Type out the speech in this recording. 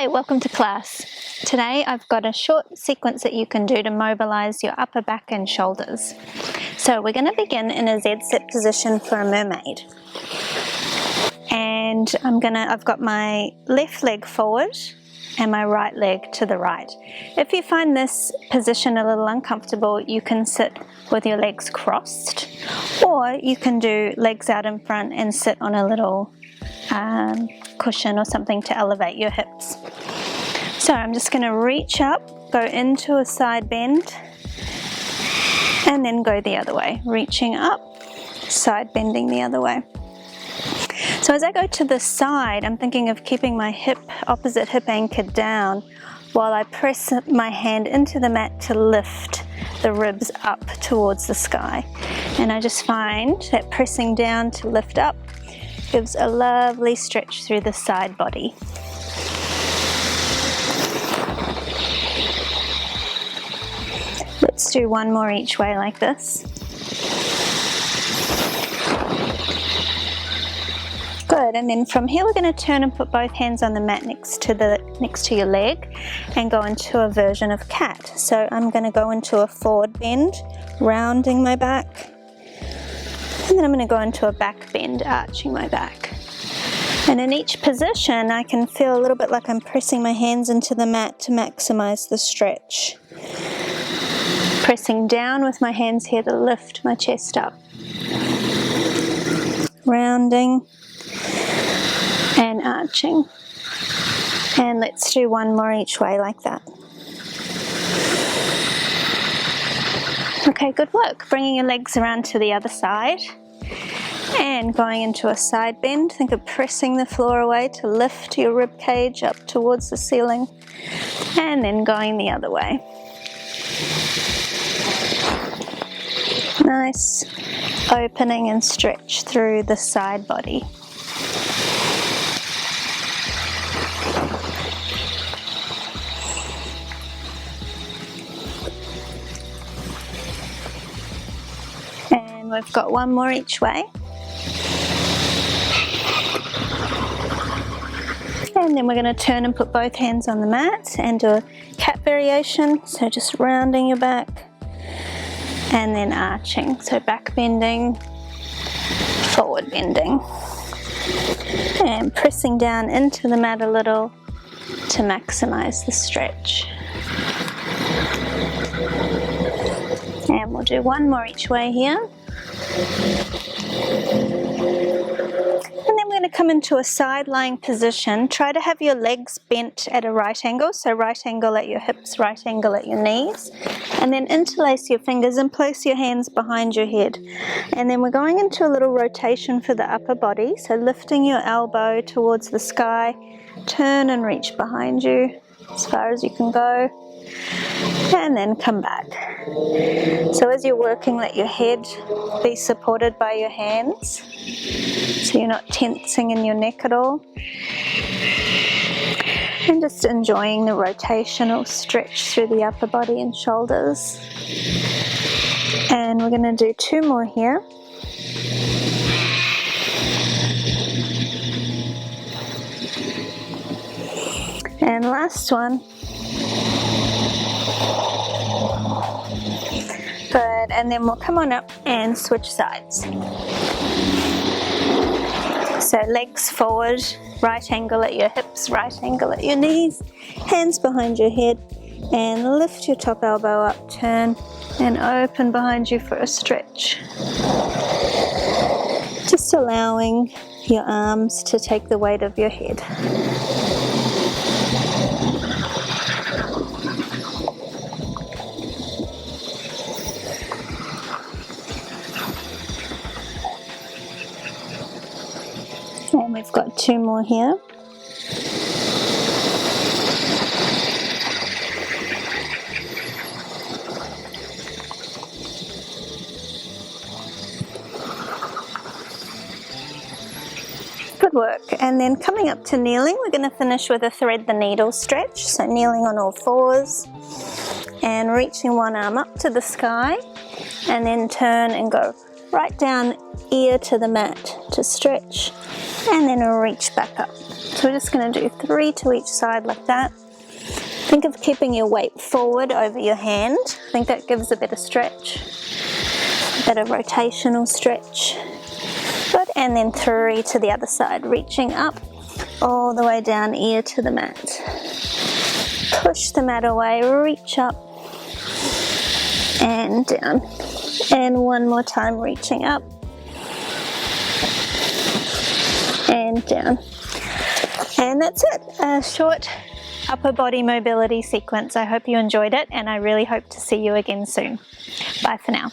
Hi, welcome to class. Today I've got a short sequence that you can do to mobilise your upper back and shoulders. So we're going to begin in a Z-sit position for a mermaid. And I've got my left leg forward and my right leg to the right. If you find this position a little uncomfortable, you can sit with your legs crossed, or you can do legs out in front and sit on a little cushion or something to elevate your hips. So I'm just going to reach up, go into a side bend, and then go the other way. Reaching up, side bending the other way. So as I go to the side, I'm thinking of keeping my opposite hip anchored down while I press my hand into the mat to lift the ribs up towards the sky. And I just find that pressing down to lift up gives a lovely stretch through the side body. Let's do one more each way like this. Good, and then from here we're going to turn and put both hands on the mat next to your leg and go into a version of cat. So I'm going to go into a forward bend, rounding my back. And then I'm going to go into a back bend, arching my back. And in each position, I can feel a little bit like I'm pressing my hands into the mat to maximize the stretch. Pressing down with my hands here to lift my chest up. Rounding and arching. And let's do one more each way like that. Okay, good work. Bringing your legs around to the other side and going into a side bend. Think of pressing the floor away to lift your rib cage up towards the ceiling, and then going the other way. Nice opening and stretch through the side body. And we've got one more each way. And then we're going to turn and put both hands on the mat and do a cat variation. So just rounding your back and then arching. So back bending, forward bending. And pressing down into the mat a little to maximize the stretch. And we'll do one more each way here. And then we're going to come into a side lying position. Try to have your legs bent at a right angle. So right angle at your hips, right angle at your knees. And then interlace your fingers and place your hands behind your head. And then we're going into a little rotation for the upper body. So lifting your elbow towards the sky. Turn and reach behind you as far as you can go. And then come back. So as you're working, let your head be supported by your hands, so you're not tensing in your neck at all. And just enjoying the rotational stretch through the upper body and shoulders. And we're going to do two more here. And last one. Good, and then we'll come on up and switch sides. So legs forward, right angle at your hips, right angle at your knees, hands behind your head, and lift your top elbow up, turn, and open behind you for a stretch. Just allowing your arms to take the weight of your head. And we've got two more here. Good work. And then coming up to kneeling, we're going to finish with a thread the needle stretch. So kneeling on all fours and reaching one arm up to the sky, and then turn and go right down ear to the mat to stretch, and then reach back up So we're just going to do 3 to each side like that. Think of keeping your weight forward over your hand. I think that gives a better stretch, a better rotational stretch. Good, and then 3 to the other side, reaching up all the way down, ear to the mat. Push the mat away, reach up and down. And one more time, reaching up and down. And that's it, a short upper body mobility sequence. I hope you enjoyed it, and I really hope to see you again soon. Bye for now.